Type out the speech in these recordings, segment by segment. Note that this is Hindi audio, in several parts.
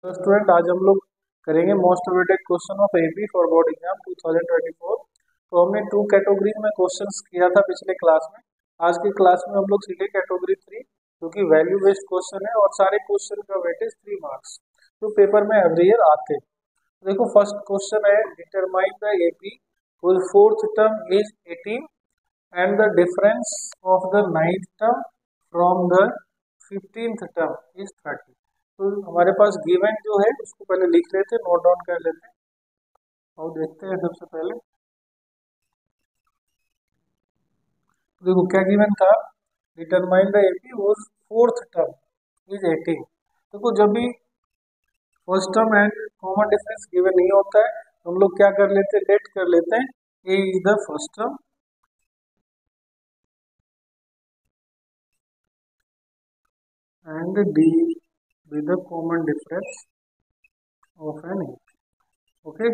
तो स्टूडेंट आज हम लोग करेंगे most awaited question of AP for board exam 2024। तो हमने टू कैटेगरी में क्वेश्चंस किया था पिछले क्लास में। आज की क्लास में हम लोग सीधे कैटेगरी 3 जो कि वैल्यू बेस्ड क्वेश्चन है और सारे क्वेश्चन का वेटेज 3 मार्क्स जो पेपर में एवरी ईयर आते हैं। देखो फर्स्ट क्वेश्चन है determine the AP whose fourth term is 18 and the difference of the ninth term from the 15th term is 30। तो हमारे पास गिवन जो है उसको पहले लिख लेते हैं, नोट डाउन कर लेते हैं और देखते हैं। सबसे पहले देखो क्या गिवन था, determine the AP was fourth term is 18। देखो जब भी first term and common difference given नहीं होता है तो हम लोग क्या कर लेते हैं, लेट कर लेते हैं A is the first term and D with the common difference of an A. Okay,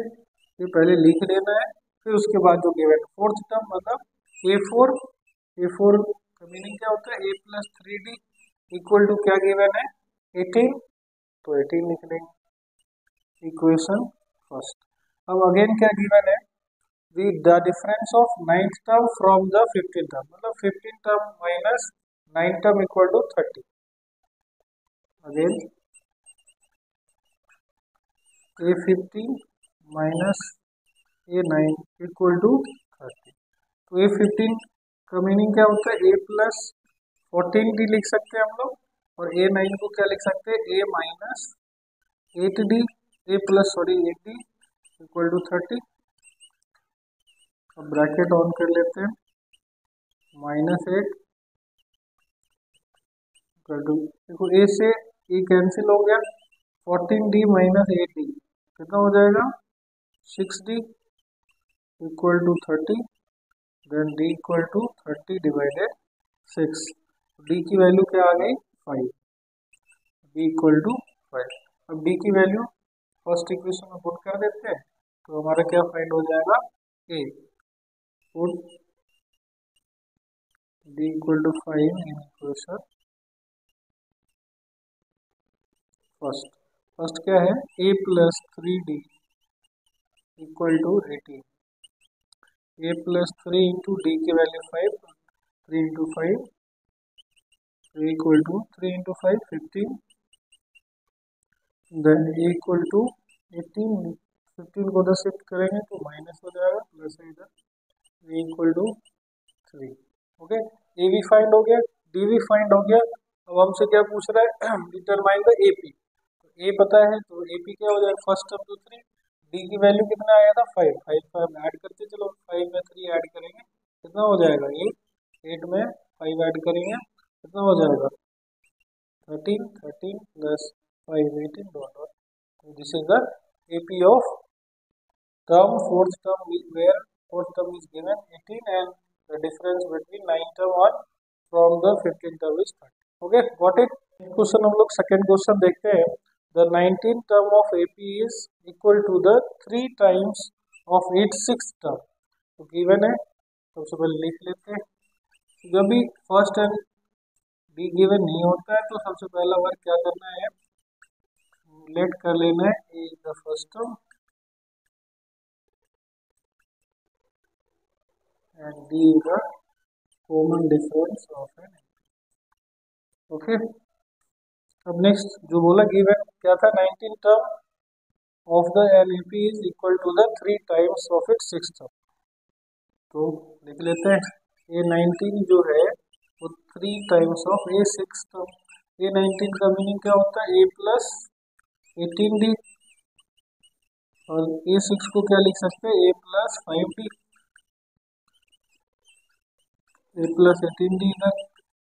ये पहले लिख लेना है, फिर उसके बाद जो गिवन फोर्थ टर्म मतलब ए फोर का मीनिंग क्या होता है, A plus 3d equal to क्या गिवन है 18, तो 18 लिख लेंगे इक्वेशन फर्स्ट। अब अगेन क्या गिवन है, the difference of ninth term from the 15th term, मतलब 15th term minus 9th term equal to 30। Again A15 minus A9 equal to 30। तो A15 का मीनिंग क्या होता है, A प्लस 14d लिख सकते हैं हम लोग, और A9 को क्या लिख सकते हैं, A minus 8d, A plus 8d equal to 30। अब ब्रैकेट ऑन कर लेते हैं, -8 इक्वल टू, देखो A से E कैंसिल हो गया, 14d माइनस 8d कितना हो जाएगा 6d equal to 30, then d equal to 30 divided 6। d की वैल्यू क्या आ गई 5, d इक्वल टू 5। अब d की वैल्यू फर्स्ट इक्वेशन में पुट कर देते हैं, तो हमारा क्या फाइंड हो जाएगा, a put d equal to 5 in equation first. First क्या है, a plus 3d equal to 18, a plus 3 into D की value 5, 3 into 5 equal to 3 into 5 15, then A equal to 18, 15 को उधर शिफ्ट करेंगे तो माइनस हो जाएगा, प्लस है इधर ए इक्वल टू 3। ओके, ए भी फाइंड हो गया, डी भी फाइंड हो गया। अब हमसे क्या पूछ रहा है, डिटरमाइन द एपी। तो ए पता है तो एपी क्या हो जाएगा, फर्स्ट टर्म तो 3, डी की वैल्यू कितना आया था 5, 5 ऐड करते चलो, 5 में 3 ऐड करेंगे कितना हो जाएगा 8, 8 में 5 ऐड करेंगे कितना हो जाएगा 13, 13 प्लस 5 18 डॉट डॉट। तो this is the AP of term fourth term where fourth term is given 18 and the difference between 9 term one from the 15th term is 30। okay, got it। Question हम लोग सेकंड क्वेश्चन देखते हैं, the 19th term of AP is equal to the 3 times of its sixth term। तो गिवन है, सबसे पहले लिख लेते हैं। जब भी फर्स्ट एंड डी गिवन नहीं होता है तो सबसे पहला वर्क क्या करना है, लेट कर लेना है A the first term and D is the common difference of an। Okay, अब नेक्स्ट जो बोला गिवन क्या था, 19 term of the LEP is equal to the 3 times of it six term. तो लिख लेते हैं A19 जो है वो 3 times of A six term. A19 का मीनिंग क्या होता है, A प्लस 18d, और A6 को क्या लिख सकते हैं, A plus 5d, A plus 18d इधर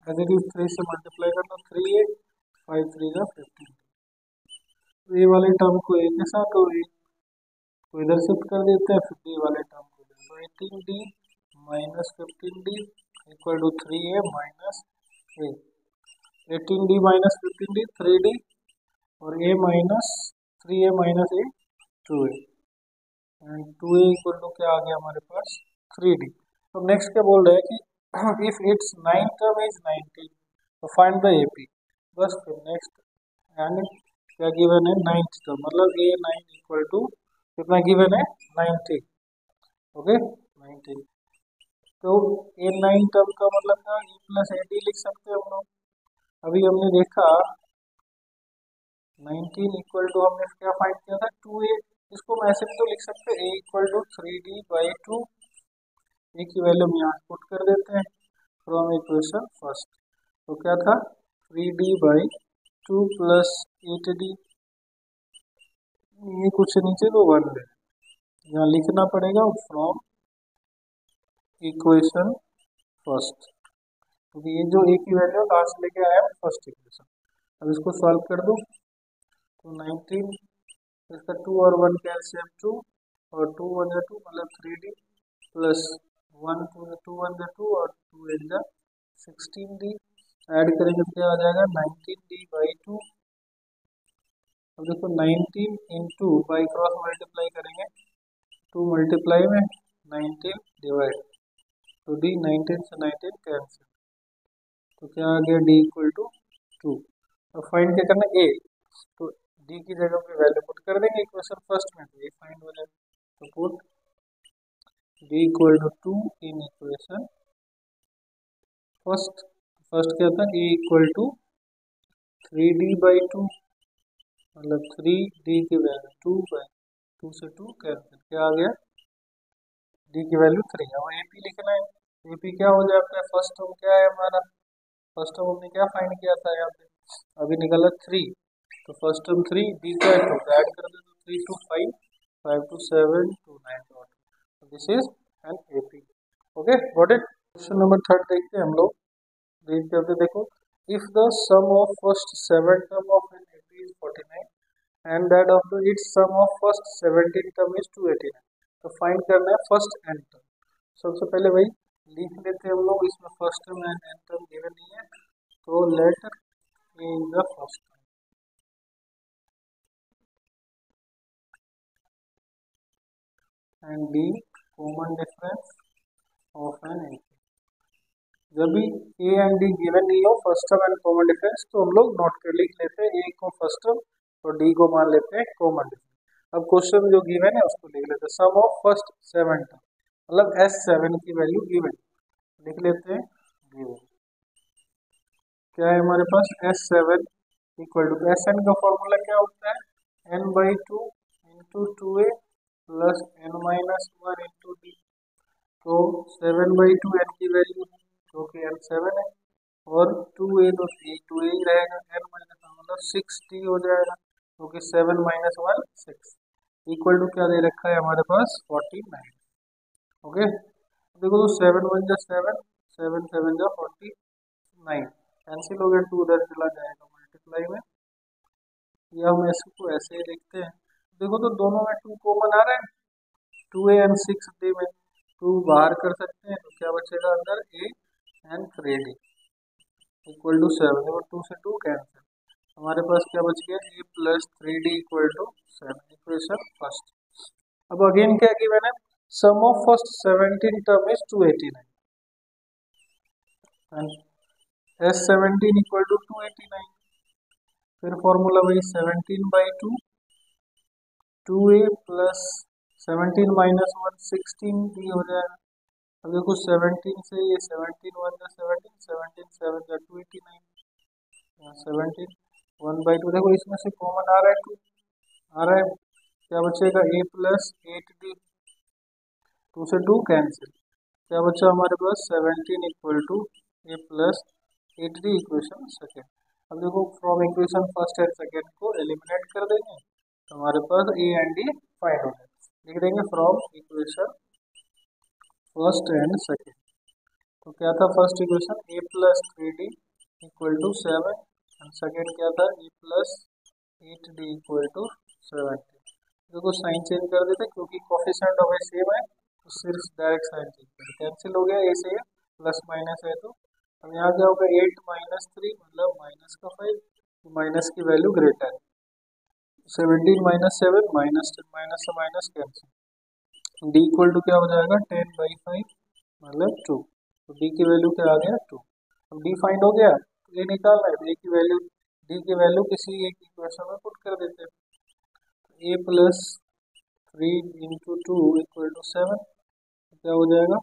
नेगेटिव 3 से मल्टीप्लाई करना, 3a 5 3 का 15। तो ए वाले टर्म को ए के साथ और ए को इधर शिफ्ट कर देते हैं, फिर डी वाले टर्म को इधर। तो 18d minus 15d equal to 3a minus A. 18d minus 15d 3d और a minus 3a minus A 2a, and 2a equal to क्या आ गया हमारे पास 3d। तो नेक्स्ट क्या बोल रहे हैं कि if its ninth term is 19 तो find the AP। बस फिर नेक्स्ट एंड क्या गिवन है, 9th टर्म, मतलब A9 इक्वल टू कितना गिवन है, 90। ओके 90। तो A9 टर्म का मतलब क्या, E प्लस AD लिख सकते हैं हम लोग। अभी हमने देखा 19 इक्वल टू हमने क्या फाइंड किया था, 2A। इसको हम ऐसे भी तो लिख सकते हैं, A इक्वल टू 3D/2। ए की वैल्यू हम यहाँ पुट कर देते हैं फ्रॉम इक्वेशन फर्स्ट। तो क्या था, 3D/2 प्लस 8D, ये कुछ नीचे तो 1 है, यहाँ लिखना पड़ेगा फ्रॉम इक्वेशन फर्स्ट, क्योंकि ये जो ए की वैल्यू कहाँ से लेके आया है, फर्स्ट इक्वेशन। अब इसको सॉल्व कर दो, तो 19, इसका 2 और 1 कैल्सियम 2, और 2 1 2 मतलब 3D प्लस 1 2 1 2 और 2 1 16D। ऐड करेंगे तो क्या आ जाएगा, 19D/2। अब देखो 19 इंटू बाई क्रॉस मल्टीप्लाई करेंगे, 2 मल्टीप्लाई में 19 डिवाइड, तो D 19 से 19 कैंसिल, तो क्या आ गया, D इक्वल टू 2। अब फाइंड क्या करना है, A, तो D की जगह पे वैल्यू पुट कर देंगे इक्वेशन फर्स्ट में, तो ये फाइंड हो जाएगा। तो put D equal to 2 in equation first. First क्या था, A इक्वल टू 3D/2, मतलब 3D की वैल्यू 2 से 2 कैंसिल, क्या आ गया, D की वैल्यू 3। अब AP लिखना है, AP क्या हो जाता है, फर्स्ट टर्म क्या है हमारा, फर्स्ट टर्म हमने क्या फाइंड किया था यहाँ पे, अभी निकला 3, तो फर्स्ट टर्म 3, D का 2, ऐड कर दे तो 3 to 5, 5 to 7 to 9 to 8। This is an AP। Okay got it. Question number 3 देखते हैं हम लोग, रीड करते देखो, if the sum of first 7 term of an AP is 49 and that of the its sum of first 17 term is 289, तो फाइंड करना है फर्स्ट n टर्म। सबसे पहले भाई लिख लेते हैं हम लोग, इसमें first term and n term given नहीं है, तो let A in the first term and B common difference of an AP। जब भी A एंड D गिवन नहीं हो, first term and common difference, तो हम लोग नोट कर लिख लेते हैं, A को फर्स्ट टर्म और D को मान लेते हैं कॉमन डिफरेंस। अब क्वेश्चन जो गिवन है उसको लिख लेते हैं, सम ऑफ फर्स्ट 7 टर्म, मतलब S7 की वैल्यू गिवन, लिख लेते हैं गिवन। क्या है हमारे पास, S7 इक्वल टू, Sn का फॉर्मूला क्या होता है, n/2 into 2A plus n-1 into D। तो 7/2 n की वैल्यू है, जो कि n7 है, और 2A तो 2A ही रहेगा, n-1 मतलब 6D हो जाएगा, जो कि 7 - 1 6, इक्वल टू क्या दे रखा है हमारे पास, 49। ओके देखो, तो 7 1 जा 7, 7 7 जा 49, कैंसिल हो गया, 2 उधर चला जाएगा मल्टीप्लाई में, या हम इसको ऐसे ही लिखते हैं। देखो तो दोनों में 2 कॉमन आ रहा है, 2A एंड 6D में 2 बाहर कर सकते हैं, तो क्या बचेगा अंदर, A and 3D equal to 7, और 2 से 2 कैंसिल, हमारे पास क्या बच गया, A plus 3D equal to 7, equation first. अब अगेन क्या की मैंने, sum of first 17 term is 289 and S17 equal to 289, फिर फॉर्मूला वही 17/2 2A प्लस 17 - 1 16D हो जाएगा। अब देखो 17 से ये 17 1 जा 17, 17 7 जा 289, 17 1/2, देखो इसमें से कॉमन आ रहा है 2, आ रहा है, क्या बचेगा, A प्लस 8D, 2 से 2 कैंसिल, क्या बचा हमारे पास, 17 equal to A plus 8D equation second. अब देखो from equation first and second को एलिमिनेट कर देंगे, तो हमारे पास A एंड D फाइंड हो जाए, लिख देंगे from equation first and second. तो क्या था first equation, A plus 3D equal to 7, and second क्या था, A plus 8D equal to 70। देखो साइन चेंज कर देते, क्योंकि कोफिशिएंट हमें सेम है, तो सिर्फ डायरेक्ट साइन चेंज कर, कैंसिल हो गया, A से प्लस माइनस है, तो अब यहाँ क्या होगा, 8 - 3 मतलब माइनस का 5, माइनस की वैल्यू ग्रेटर है, 17 - 7 माइनस 10, माइनस से minus cancel, D equal to क्या हो जाएगा, 10/5 मतलब 2, तो D की वैल्यू क्या आ गया, 2। अब D फाइंड हो गया, तो ये निकालना है, A की वैल्यू डी की वैल्यू किसी एक इक्वेशन में पुट कर देते हैं। ए प्लस 3 × 2 = 7, क्या हो जाएगा,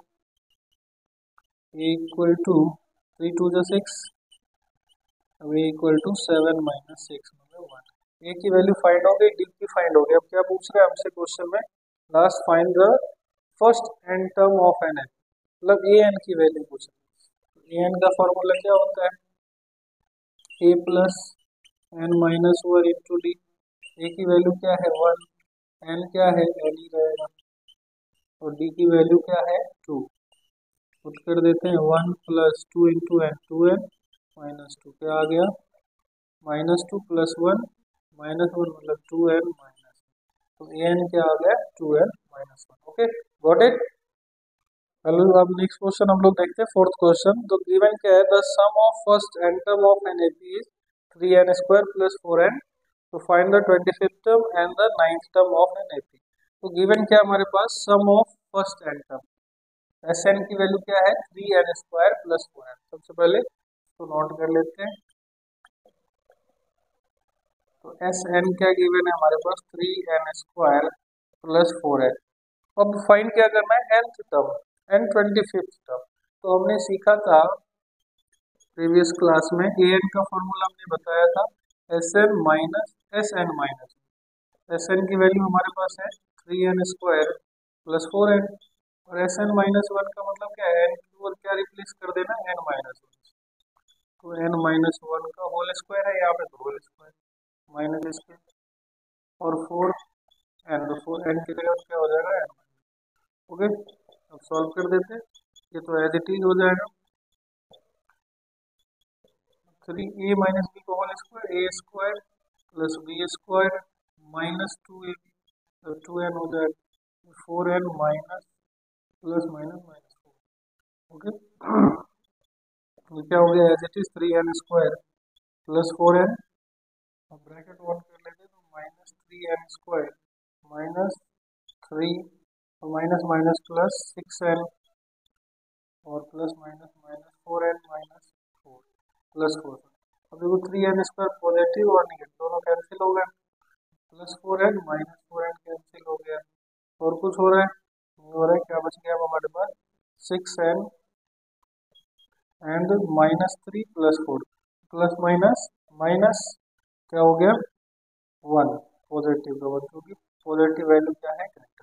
ए इक्वल टू 3 × 2 = 6, अब ए इक्वल टू 7 - 6 मतलब 1। ए की वैल्यू फाइंड हो गई, डी की फाइंड हो गई। अब क्या पूछ रहे हैं हमसे क्वेश्चन में, last find the first n term of an N, मतलब ए एन की वैल्यू पूछ रहे हैं। ए एन का फॉर्मूला क्या होता है, A plus N minus 1 into D. A की वैल्यू क्या है 1, एन क्या है एन ही रहेगा, और डी की वैल्यू क्या है 2। पुट कर देते हैं 1 + 2 इंटू एन, 2n - 2, क्या आ गया -2 + 1 -1 मतलब 2n माइनस, तो ए एन क्या आ गया 2n - 1। Okay, got it. Hello, अब नेक्स्ट क्वेश्चन हम लोग देखते हैं, फोर्थ क्वेश्चन। तो गिवन क्या है, the sum of first n term of an AP is 3n² + 4n, तो find the 25th term and the 9th term of an AP. तो गिवन क्या हमारे पास, sum of first n term, S N की वैल्यू क्या है 3n² + 4n। सबसे पहले तो नोट कर लेते हैं, तो एस एन क्या गिवन है हमारे पास 3n² + 4n। अब फाइंड क्या करना है, nth term and 25th term. तो हमने सीखा था प्रीवियस क्लास में, ए एन का फॉर्मूला हमने बताया था S N minus S N minus. S N की वैल्यू हमारे पास है 3n² + 4n, और एस एन माइनस 1 का मतलब क्या है, एन की ओर क्या रिप्लेस कर देना, n माइनस 1, तो n माइनस 1 का होल स्क्वायर है यहाँ पे, तो होल स्क्वायर माइनस इसके, और 4n, तो 4n की जगह क्या हो जाएगा n। ओके, अब सॉल्व कर देते हैं, ये तो एज इट इज हो जाएगा 3a - b का whole square, a² + b² - 2ab, तो 2n हो जाएगा, 4n minus plus minus minus 4। Okay, तो क्या हो गया, as it is 3n² + 4n, अब ब्रैकेट वन कर लेते हैं, तो -3n² -3, तो माइनस माइनस प्लस 6n, और प्लस माइनस माइनस 4n - 4 + 4। अब देखो 3n² पॉजिटिव और नेगेटिव दोनों कैंसिल हो गए, +4n - 4n कैंसिल हो गया, और कुछ हो रहा है नहीं हो रहा है, क्या बच गया अब हमारे पास 6n and -3 + 4, plus minus minus क्या हो गया 1, पॉजिटिव का 1, क्योंकि पॉजिटिव वैल्यू क्या है करेक्ट।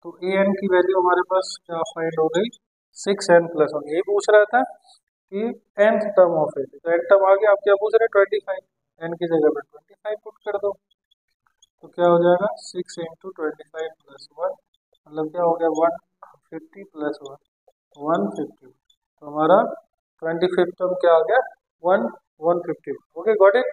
तो ए एन की वैल्यू हमारे पास क्या फाइंड हो गई 6n + 1। ये पूछ रहा था कि nth टर्म ऑफ ए, तो n टर्म आ गया, आप क्या पूछ रहे हैं 25, n की जगह पर 25 पुट कर दो, तो क्या हो जाएगा 6 × 25 + 1, मतलब क्या हो गया 150 + 1 150, तो हमारा 25th टर्म क्या आ गया 150। Okay, got it.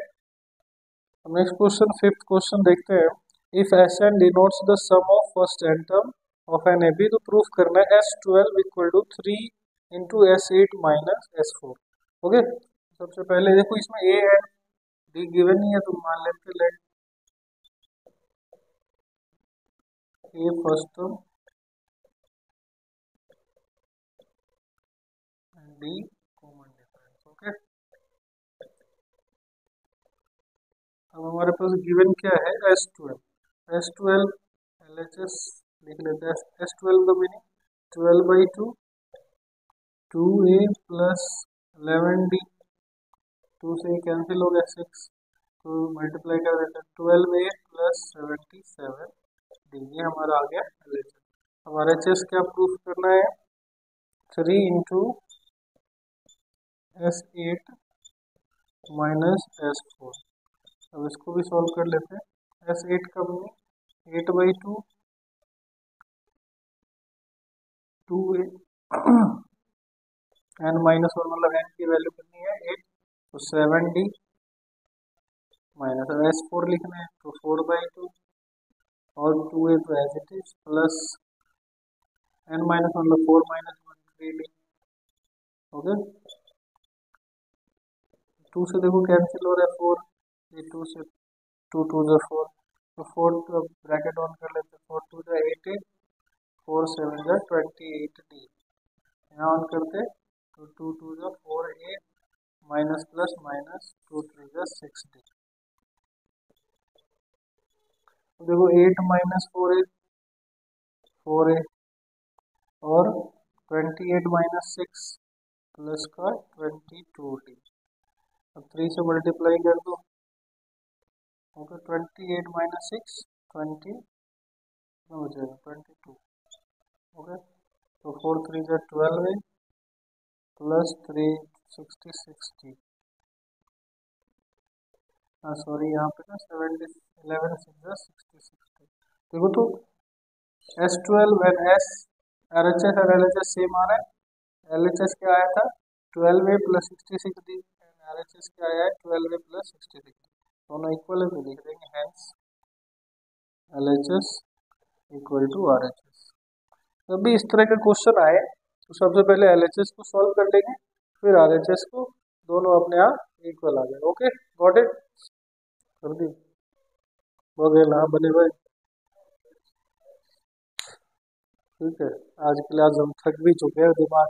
Next question, fifth question देखते हैं। If S N denotes the sum of first n term of an A B, तो प्रूफ करना है S12 = 3 × S8 - S4। ओके, सबसे पहले देखो इसमें ए एन डी गिवन नहीं है, तो मान लेते let A first term and D common difference. Okay, अब हमारे पास गिवन क्या है S12 LHS लिख लेते हैं। S12 का मीनिंग 12/2 2a + 11d, 2 से कैंसिल हो गया 6, तो मल्टीप्लाई कर देते हैं 12a + 77d, ये हमारा आ गया LHS। अब RHS क्या प्रूफ करना है 3 × S8 - S4। अब इसको भी सॉल्व कर लेते हैं। S8 का मीनिंग 8/2 2a n - 1 मतलब n की वैल्यू कितनी है 8, तो 7d माइनस S4 लिखना है, तो 4/2 और 2a तो as it is plus n - 1 मतलब 4 - 1 3d। ओके, 2 से देखो कैंसिल हो रहा है 4, ये 2 से 2 2 = 4, तो 4 तो ब्रैकेट ऑन कर लेते हैं, 4 2 = 8, 4 7 = 28d, यहाँ ऑन करते तो 2 2 = 4a माइनस प्लस माइनस 2 3 जा 6d। देखो 8 माइनस 4 4a और 28 माइनस 6 प्लस का 22d। अब 3 से मल्टीप्लाई कर दो, ओके 28 माइनस 6 20 हो जाएगा 22, ओके। तो 4 3 जा 12 प्लस 3 66d। हाँ सॉरी, यहाँ पे ना 70 11 6 जा 66d। देखो तो S12 एंड RHS और LHS सेम आ रहा है। LHS क्या आया था 12a प्लस 66d, RHS क्या आया है 12a प्लस 66d, दोनों इक्वल है तो लिख देंगे hence LHS equal to RHS। जब भी इस तरह का क्वेश्चन आए तो सबसे पहले LHS को सॉल्व कर लेंगे, फिर RHS को, दोनों अपने आप इक्वल आ जाए। ओके गॉट इट, कर दी वगैरह बने भाई। ठीक है, आज के लिए आज हम थक भी चुके हैं, दिमाग